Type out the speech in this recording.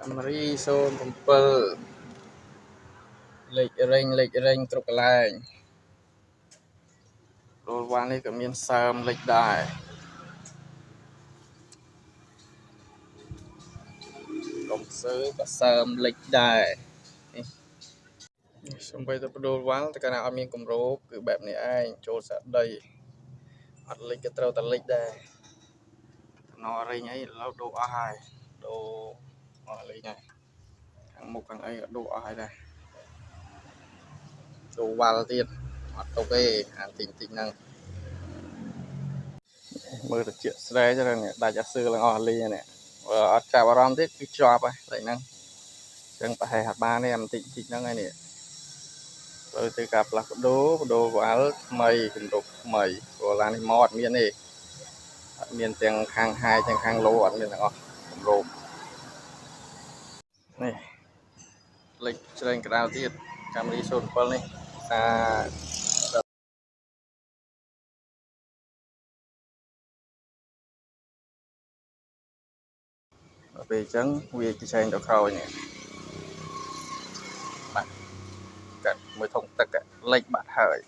Camry 07 លេខរេងគ្រប់កន្លែងរលវ៉ាន់នេះក៏មានសើមលេខដែរកុំសើក៏សើមលេខដែរសំបីទៅបដូរវ៉ាល់តែកាលណាអត់មានគម្របគឺបែបនេះឯងចូលសាដីអត់លេខក៏ត្រូវតែលេខដែរណររេងអីឡូវដូរអស់ហើយដូរអស់លេខហើយខាងមុខខាងអីក៏ដូរអស់ហើយដែរដូរវ៉ាល់ទៀតអត់ទុកទេអានតិចហ្នឹងមើលទៅជាក់ស្ដែងទៅនេះដាច់អាសឿឡើងអស់លេងនេះបើអត់ចាប់អារម្មណ៍ទៀតគឺជាប់ហើយហ្នឹងអញ្ចឹងប្រហែលអត់បានទេអាបន្តិចហ្នឹងហើយនេះទៅធ្វើការផ្លាស់ប្ដូរវ៉ាល់ថ្មីគម្រប់ថ្មីព្រោះឡាននេះមកអត់មានទេអត់មានទាំងខាងហាយទាំងខាងឡូអត់មានទាំងអស់គម្រប់នេះលេខច្រែងក្តៅទៀត Camry 07នេះពេលអញ្ចឹងវាច្រែងទៅក្រោយនេះបាត់កាត់មួយធុងទឹកលេខបាត់ហើយ